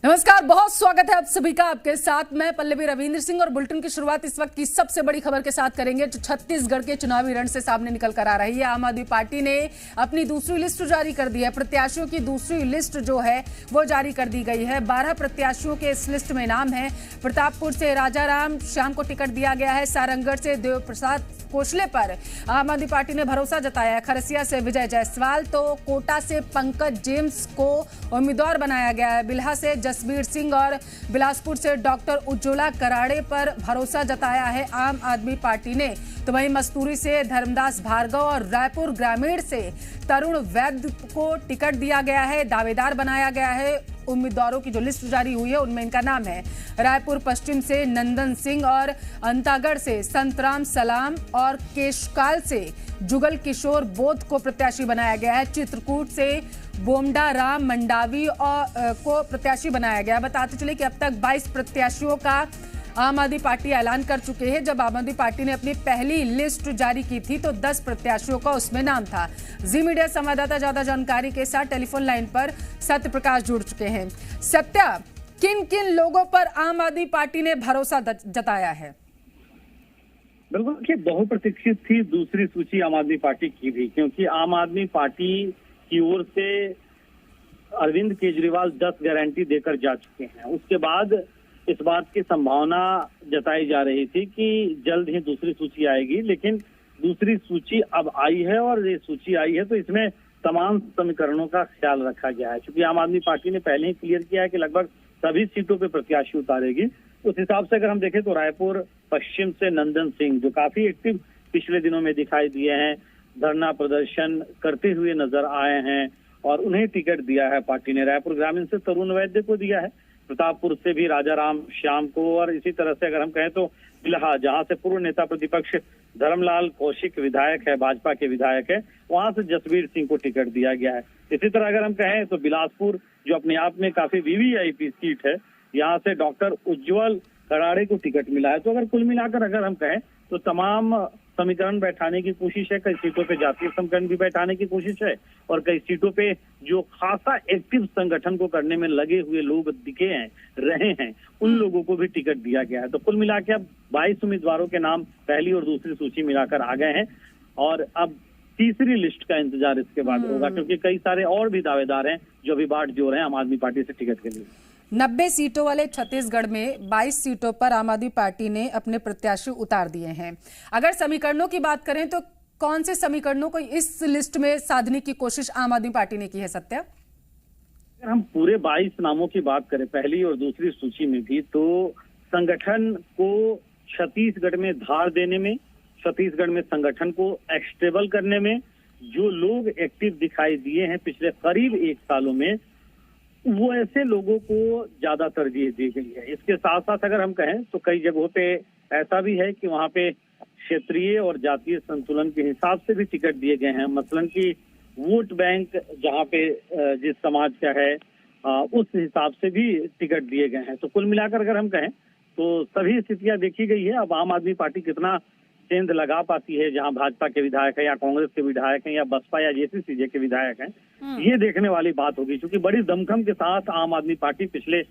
नमस्कार, बहुत स्वागत है आप सभी का। आपके साथ मैं पल्लवी रविंद्र सिंह और बुलेटिन की शुरुआत इस वक्त की सबसे बड़ी खबर के साथ करेंगे जो छत्तीसगढ़ के चुनावी रण से सामने निकल कर आ रही है। आम आदमी पार्टी ने अपनी दूसरी लिस्ट जारी कर दी है। प्रत्याशियों की दूसरी लिस्ट जो है वो जारी कर दी गई है। 12 प्रत्याशियों के इस लिस्ट में नाम है। प्रतापपुर से राजाराम श्याम को टिकट दिया गया है। सारंगढ़ से देव प्रसाद कोशले पर आम आदमी पार्टी ने भरोसा जताया है। खरसिया से विजय जायसवाल तो कोटा से पंकज जेम्स को उम्मीदवार बनाया गया है। बिल्हा से जसबीर सिंह और बिलासपुर से डॉक्टर उज्ज्वला कराड़े पर भरोसा जताया है आम आदमी पार्टी ने। तो वहीं मस्तूरी से धर्मदास भार्गव और रायपुर ग्रामीण से तरुण वैद्य को टिकट दिया गया है, दावेदार बनाया गया है। उम्मीदवारों की जो लिस्ट जारी हुई है उनमें इनका नाम है। रायपुर पश्चिम से नंदन सिंह और अंतागढ़ से संतराम सलाम और केशकाल से जुगल किशोर बोध को प्रत्याशी बनाया गया है। चित्रकूट से बोमडा राम मंडावी को प्रत्याशी बनाया गया। बताते चले कि अब तक 22 प्रत्याशियों का आम आदमी पार्टी ऐलान कर चुके हैं। जब आम आदमी पार्टी ने अपनी पहली लिस्ट जारी की थी तो 10 प्रत्याशियों का उसमें नाम था। जी मीडिया संवाददाता ज्यादा जानकारी के साथ टेलीफोन लाइन पर सत्य प्रकाश जुड़ चुके हैं। सत्या, किन किन लोगों पर आम आदमी पार्टी ने भरोसा जताया है? बिल्कुल, देखिए बहुप्रतीक्षित थी दूसरी सूची आम आदमी पार्टी की भी, क्योंकि आम आदमी पार्टी की ओर से अरविंद केजरीवाल 10 गारंटी देकर जा चुके हैं। उसके बाद इस बात की संभावना जताई जा रही थी कि जल्द ही दूसरी सूची आएगी, लेकिन दूसरी सूची अब आई है और ये सूची आई है तो इसमें तमाम समीकरणों का ख्याल रखा गया है। क्योंकि आम आदमी पार्टी ने पहले ही क्लियर किया है कि लगभग सभी सीटों पे प्रत्याशी उतारेगी। उस हिसाब से अगर हम देखें तो रायपुर पश्चिम से नंदन सिंह, जो काफी एक्टिव पिछले दिनों में दिखाई दिए हैं, धरना प्रदर्शन करते हुए नजर आए हैं और उन्हें टिकट दिया है पार्टी ने। रायपुर ग्रामीण से तरुण वैद्य को दिया है, प्रतापपुर से भी राजाराम श्याम को, और इसी तरह से अगर हम कहें तो बिल्हा, जहां से पूर्व नेता प्रतिपक्ष धर्मलाल कौशिक विधायक है, भाजपा के विधायक है, वहां से जसबीर सिंह को टिकट दिया गया है। इसी तरह अगर हम कहें तो बिलासपुर, जो अपने आप में काफी वीवीआईपी सीट है, यहाँ से डॉक्टर उज्ज्वल कराड़े को टिकट मिला है। तो अगर कुल मिलाकर अगर हम कहें तो तमाम समीकरण बैठाने की कोशिश है। कई सीटों पे जातीय समीकरण भी बैठाने की कोशिश है और कई सीटों पे जो खासा एक्टिव संगठन को करने में लगे हुए लोग दिखे हैं, रहे हैं, उन लोगों को भी टिकट दिया गया है। तो कुल मिला के अब 22 उम्मीदवारों के नाम पहली और दूसरी सूची मिलाकर आ गए हैं और अब तीसरी लिस्ट का इंतजार इसके बाद होगा, क्योंकि कई सारे और भी दावेदार हैं जो अभी बाट जोड़ रहे हैं आम आदमी पार्टी से टिकट के लिए। 90 सीटों वाले छत्तीसगढ़ में 22 सीटों पर आम आदमी पार्टी ने अपने प्रत्याशी उतार दिए हैं। अगर समीकरणों की बात करें तो कौन से समीकरणों को इस लिस्ट में साधने की कोशिश आम आदमी पार्टी ने की है? सत्या, अगर हम पूरे 22 नामों की बात करें पहली और दूसरी सूची में भी, तो संगठन को छत्तीसगढ़ में धार देने में, छत्तीसगढ़ में संगठन को एक्स्टेबल करने में जो लोग एक्टिव दिखाई दिए हैं पिछले करीब 1 सालों में, वो ऐसे लोगों को ज्यादा तरजीह दी गई है। इसके साथ साथ अगर हम कहें तो कई जगहों पे ऐसा भी है कि वहाँ पे क्षेत्रीय और जातीय संतुलन के हिसाब से भी टिकट दिए गए हैं। मसलन कि वोट बैंक जहाँ पे जिस समाज का है उस हिसाब से भी टिकट दिए गए हैं। तो कुल मिलाकर अगर हम कहें तो सभी स्थितियां देखी गई है। अब आम आदमी पार्टी कितना सेंध लगा पाती है, जहां भाजपा के विधायक है या कांग्रेस के विधायक हैं या बसपा या जेसीसी के विधायक हैं, ये देखने वाली बात होगी। क्योंकि बड़ी दमखम के साथ आम आदमी पार्टी पिछले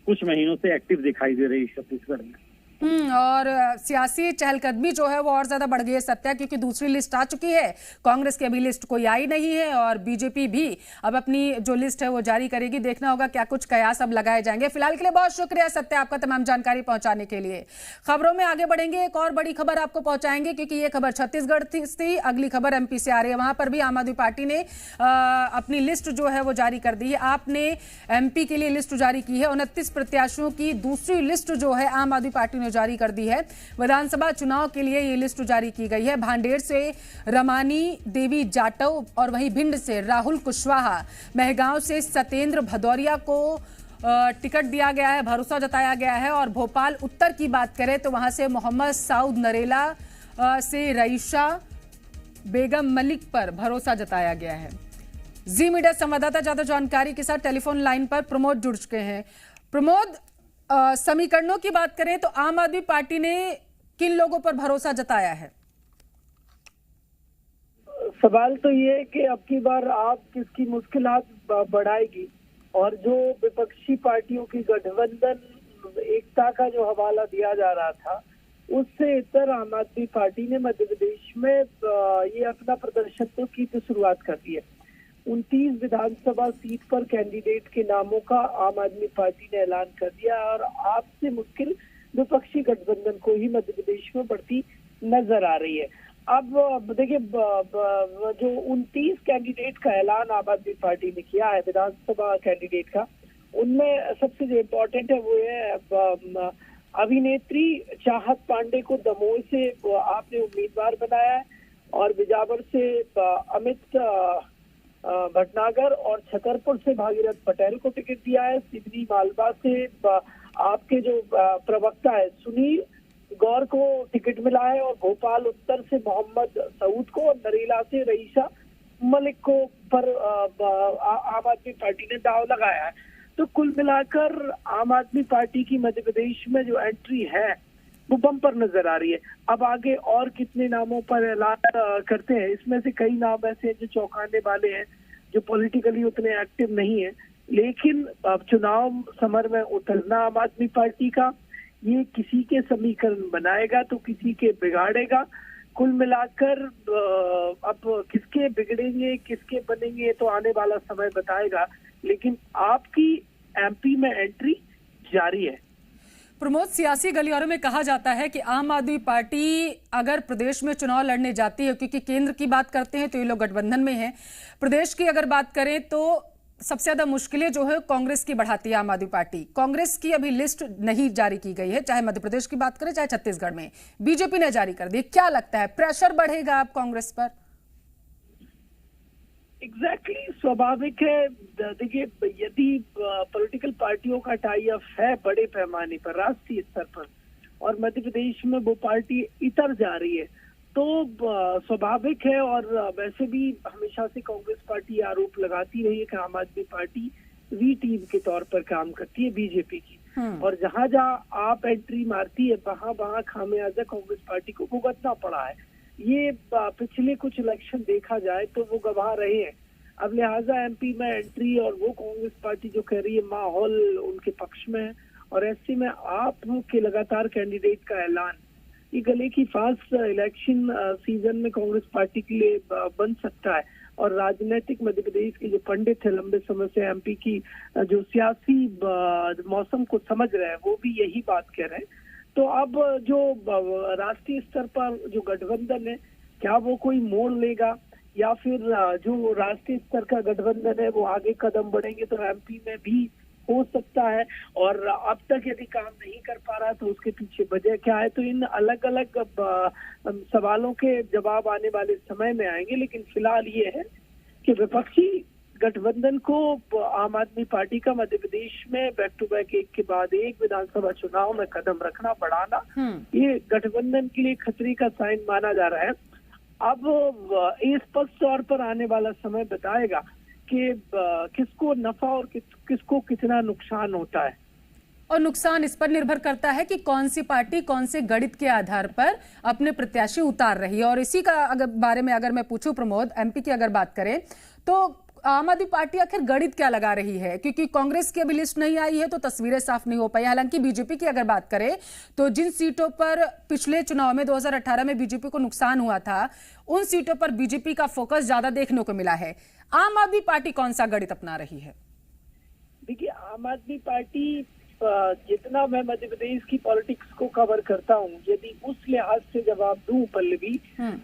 कुछ महीनों से एक्टिव दिखाई दे रही है छत्तीसगढ़ में। और सियासी चहलकदमी जो है वो और ज्यादा बढ़ गई है सत्या, क्योंकि दूसरी लिस्ट आ चुकी है। कांग्रेस की अभी लिस्ट कोई आई नहीं है और बीजेपी भी अब अपनी जो लिस्ट है वो जारी करेगी। देखना होगा क्या कुछ कयास अब लगाए जाएंगे। फिलहाल के लिए बहुत शुक्रिया सत्या, आपका तमाम जानकारी पहुंचाने के लिए। खबरों में आगे बढ़ेंगे, एक और बड़ी खबर आपको पहुंचाएंगे, क्योंकि ये खबर छत्तीसगढ़ थी, अगली खबर एमपी से आ रही है। वहां पर भी आम आदमी पार्टी ने अपनी लिस्ट जो है वो जारी कर दी है। आपने एमपी के लिए लिस्ट जारी की है। 29 प्रत्याशियों की दूसरी लिस्ट जो है आम आदमी पार्टी ने जारी कर दी है। विधानसभा चुनाव के लिए ये लिस्ट जारी की गई है। भांडेर से रमानी देवी जाटव और वहीं भिंड से राहुल कुशवाहा, महगांव से सत्येंद्र भदौरिया को टिकट दिया गया है, भरोसा जताया गया है। और भोपाल उत्तर की बात करें तो वहां से मोहम्मद साउद नरेला से रईशा बेगम मलिक पर भरोसा जताया गया है। जी मीडिया संवाददाता ज्यादा जानकारी के साथ टेलीफोन लाइन पर प्रमोद जुड़ चुके हैं। प्रमोद, समीकरणों की बात करें तो आम आदमी पार्टी ने किन लोगों पर भरोसा जताया है? सवाल तो ये है कि अब की बार आप किसकी मुश्किलात बढ़ाएगी। और जो विपक्षी पार्टियों की गठबंधन एकता का जो हवाला दिया जा रहा था, उससे इतर आम आदमी पार्टी ने मध्य प्रदेश में ये अपना प्रदर्शन तो की तो शुरुआत कर दी है। 29 विधानसभा सीट पर कैंडिडेट के नामों का आम आदमी पार्टी ने ऐलान कर दिया और आपसे मुश्किल विपक्षी गठबंधन को ही मध्य प्रदेश में बढ़ती नजर आ रही है। अब देखिए, जो 29 कैंडिडेट का ऐलान आम आदमी पार्टी ने किया है विधानसभा कैंडिडेट का, उनमें सबसे जो इम्पोर्टेंट है वो है अभिनेत्री चाहत पांडे को दमोह से आपने उम्मीदवार बनाया है और बिजावर से अमित भटनागर और छतरपुर से भागीरथ पटेल को टिकट दिया है। सिवनी मालवा से आपके जो प्रवक्ता है सुनील गौर को टिकट मिला है और भोपाल उत्तर से मोहम्मद सऊद को और नरेला से रईसा मलिक को पर आम आदमी पार्टी ने दाव लगाया है। तो कुल मिलाकर आम आदमी पार्टी की मध्य प्रदेश में जो एंट्री है वो बम्पर नजर आ रही है। अब आगे और कितने नामों पर ऐलान करते हैं, इसमें से कई नाम ऐसे हैं जो चौंकाने वाले हैं, जो पॉलिटिकली उतने एक्टिव नहीं है, लेकिन अब चुनाव समर में उतरना आम आदमी पार्टी का ये किसी के समीकरण बनाएगा तो किसी के बिगाड़ेगा। कुल मिलाकर अब किसके बिगड़ेंगे किसके बनेंगे तो आने वाला समय बताएगा, लेकिन आपकी एमपी में एंट्री जारी है। प्रमोद, सियासी गलियारों में कहा जाता है कि आम आदमी पार्टी अगर प्रदेश में चुनाव लड़ने जाती है, क्योंकि केंद्र की बात करते हैं तो ये लोग गठबंधन में हैं, प्रदेश की अगर बात करें तो सबसे ज्यादा मुश्किलें जो है कांग्रेस की बढ़ाती है आम आदमी पार्टी। कांग्रेस की अभी लिस्ट नहीं जारी की गई है, चाहे मध्य प्रदेश की बात करें चाहे छत्तीसगढ़ में, बीजेपी ने जारी कर दी। क्या लगता है प्रेशर बढ़ेगा अब कांग्रेस पर? एग्जैक्टली स्वाभाविक है। देखिए, यदि पॉलिटिकल पार्टियों का टाई अप है बड़े पैमाने पर राष्ट्रीय स्तर पर और मध्य प्रदेश में वो पार्टी इतर जा रही है तो स्वाभाविक है। और वैसे भी हमेशा से कांग्रेस पार्टी आरोप लगाती रही है कि आम आदमी पार्टी वी टीम के तौर पर काम करती है बीजेपी की, और जहां जहां आप एंट्री मारती है वहां वहां खामियाजा कांग्रेस पार्टी को भुगतना पड़ा है। ये पिछले कुछ इलेक्शन देखा जाए तो वो गवाह रहे हैं। अब लिहाजा एमपी में एंट्री और वो कांग्रेस पार्टी जो कह रही है माहौल उनके पक्ष में है, और ऐसे में आप के लगातार कैंडिडेट का ऐलान ये गले की फास्ट इलेक्शन सीजन में कांग्रेस पार्टी के लिए बन सकता है। और राजनीतिक मध्य प्रदेश के जो पंडित है लंबे समय से एमपी की जो सियासी मौसम को समझ रहे हैं वो भी यही बात कह रहे हैं। तो अब जो राष्ट्रीय स्तर पर जो गठबंधन है क्या वो कोई मोड़ लेगा या फिर जो राष्ट्रीय स्तर का गठबंधन है वो आगे कदम बढ़ेंगे तो एमपी में भी हो सकता है। और अब तक यदि काम नहीं कर पा रहा तो उसके पीछे वजह क्या है, तो इन अलग अलग सवालों के जवाब आने वाले समय में आएंगे। लेकिन फिलहाल ये है कि विपक्षी गठबंधन को आम आदमी पार्टी का मध्य प्रदेश में बैक टू बैक एक के बाद एक विधानसभा चुनाव में कदम रखना बढ़ाना ये गठबंधन के लिए खतरे का साइन माना जा रहा है। अब इस स्पष्ट तौर पर आने वाला समय बताएगा कि किसको नफा और किसको कितना नुकसान होता है। और नुकसान इस पर निर्भर करता है कि कौन सी पार्टी कौन से गणित के आधार पर अपने प्रत्याशी उतार रही है। और इसी का बारे में अगर मैं पूछूं प्रमोद, एमपी की अगर बात करें तो आम आदमी पार्टी आखिर गणित क्या लगा रही है, क्योंकि कांग्रेस की अभी लिस्ट नहीं आई है तो तस्वीरें साफ नहीं हो पाई। हालांकि बीजेपी की अगर बात करें तो जिन सीटों पर पिछले चुनाव में 2018 में बीजेपी को नुकसान हुआ था उन सीटों पर बीजेपी का फोकस ज्यादा देखने को मिला है। आम आदमी पार्टी कौन सा गणित अपना रही है? देखिए, आम आदमी पार्टी जितना मैं मध्य प्रदेश की पॉलिटिक्स को कवर करता हूँ, यदि उस लिहाज से जवाब दूं पल्लवी,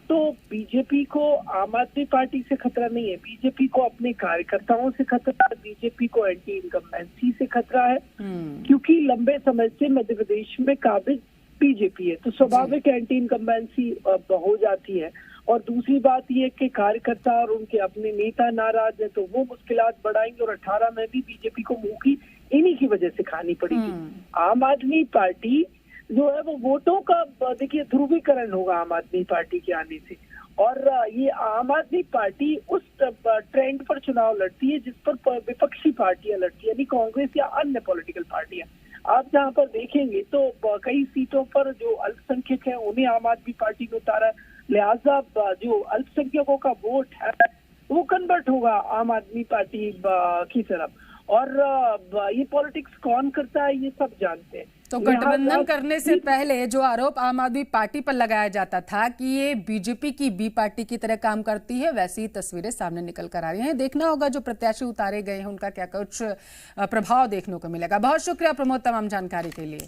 तो बीजेपी को आम आदमी पार्टी से खतरा नहीं है। बीजेपी को अपने कार्यकर्ताओं से खतरा है, बीजेपी को एंटी इनकम्बेंसी से खतरा है, क्योंकि लंबे समय से मध्य प्रदेश में काबिज बीजेपी है तो स्वाभाविक एंटी इनकम्बेंसी हो जाती है। और दूसरी बात यह कि कार्यकर्ता और उनके अपने नेता नाराज है तो वो मुश्किलात बढ़ाएंगे और 18 में भी बीजेपी को मुंह की इन्हीं की वजह से खानी पड़ेगी। आम आदमी पार्टी जो है वो वोटों का देखिए ध्रुवीकरण होगा आम आदमी पार्टी के आने से, और ये आम आदमी पार्टी उस ट्रेंड पर चुनाव लड़ती है जिस पर विपक्षी पार्टियां लड़ती है, यानी कांग्रेस या अन्य पॉलिटिकल पार्टियां। आप जहाँ पर देखेंगे तो कई सीटों पर जो अल्पसंख्यक है उन्हें आम आदमी पार्टी ने उतारा, लिहाजा जो अल्पसंख्यकों का वोट है वो कन्वर्ट होगा आम आदमी पार्टी की तरफ। और ये पॉलिटिक्स कौन करता है ये सब जानते हैं। तो गठबंधन करने से पहले जो आरोप आम आदमी पार्टी पर लगाया जाता था कि ये बीजेपी की बी पार्टी की तरह काम करती है, वैसी ही तस्वीरें सामने निकल कर आ रही हैं। देखना होगा जो प्रत्याशी उतारे गए हैं उनका क्या कुछ प्रभाव देखने को मिलेगा। बहुत शुक्रिया प्रमोद तमाम जानकारी के लिए।